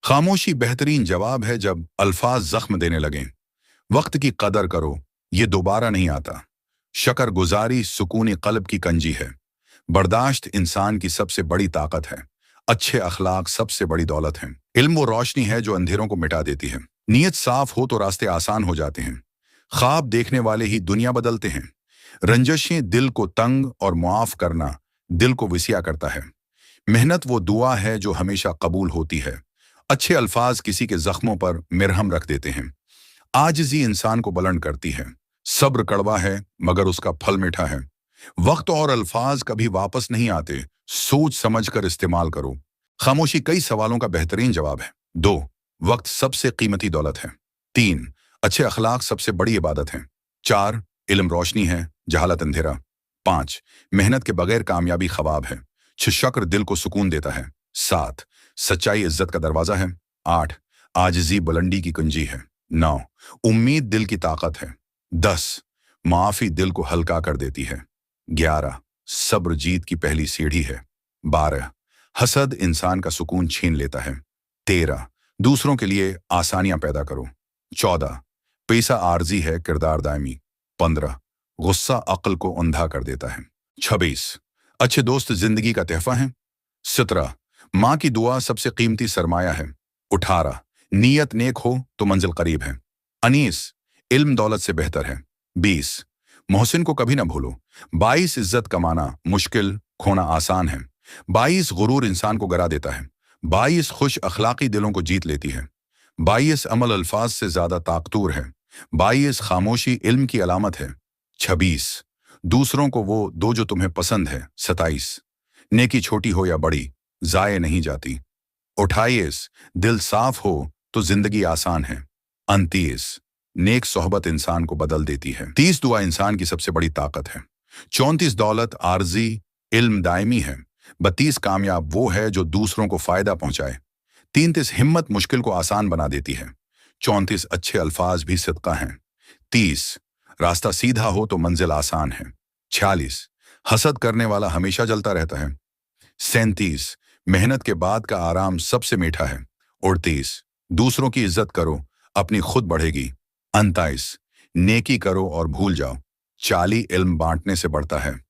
खामोशी बेहतरीन जवाब है जब अल्फाज जख्म देने लगें। वक्त की कदर करो, ये दोबारा नहीं आता। शकर गुजारी सुकून कल्ब की कंजी है। बर्दाश्त इंसान की सबसे बड़ी ताकत है। अच्छे अखलाक सबसे बड़ी दौलत है। इल्म वो रोशनी है जो अंधेरों को मिटा देती है। नीयत साफ हो तो रास्ते आसान हो जाते हैं। ख्वाब देखने वाले ही दुनिया बदलते हैं। रंजशें दिल को तंग और मुआफ करना दिल को विसिया करता है। मेहनत वो दुआ है जो हमेशा कबूल होती है। अच्छे अल्फाज किसी के जख्मों पर मिरहम रख देते हैं। आजिज़ी इंसान को बुलंद करती है। सब्र कड़वा है मगर उसका फल मीठा है। वक्त और अल्फाज कभी वापस नहीं आते, सोच समझकर इस्तेमाल करो। खामोशी कई सवालों का बेहतरीन जवाब है। 2, वक्त सबसे कीमती दौलत है। 3, अच्छे अखलाक सबसे बड़ी इबादत है। 4, इल्म रोशनी है, जहालत अंधेरा। 5, मेहनत के बगैर कामयाबी ख्वाब है। 6, शक्र दिल को सुकून देता है। 7, सच्चाई इज्जत का दरवाजा है। 8, आजिज़ी बुलंदी की कुंजी है। 9, उम्मीद दिल की ताकत है। 10, माफी दिल को हल्का कर देती है। 11, सब्र जीत की पहली सीढ़ी है। 12, हसद इंसान का सुकून छीन लेता है। 13, दूसरों के लिए आसानियां पैदा करो। 14, पैसा आर्जी है, किरदार दायमी। 15, गुस्सा अक्ल को अंधा कर देता है। 26, अच्छे दोस्त जिंदगी का तोहफा है। 17, माँ की दुआ सबसे कीमती सरमाया है। 18, नीयत नेक हो तो मंजिल करीब है। 19, इल्म दौलत से बेहतर है। 20, मोहसिन को कभी ना भूलो। 22, इज्जत कमाना मुश्किल, खोना आसान है। 22, गुरूर इंसान को गिरा देता है। 22, खुश अखलाकी दिलों को जीत लेती है। 22, अमल अल्फाज से ज्यादा ताकतूर है। 22, खामोशी इल्म की अलामत है। 26, दूसरों को वो दो जो तुम्हें पसंद है। 27, नेकी छोटी हो या बड़ी जाये नहीं जाती। 28, दिल साफ हो तो जिंदगी आसान है। 29, नेक सोहबत इंसान को बदल देती है। 30, दुआ इंसान की सबसे बड़ी ताकत है। 34, दौलत आर्जी इल्म दायमी है। 32, कामयाब वो है जो दूसरों को फायदा पहुंचाए। 33, हिम्मत मुश्किल को आसान बना देती है। 34, अच्छे अल्फाज भी सिदका हैं। 30, रास्ता सीधा हो तो मंजिल आसान है। 46, हसद करने वाला हमेशा जलता रहता है। 37, मेहनत के बाद का आराम सबसे मीठा है। 38, दूसरों की इज्जत करो, अपनी खुद बढ़ेगी। 39, नेकी करो और भूल जाओ, 40, इल्म बांटने से बढ़ता है।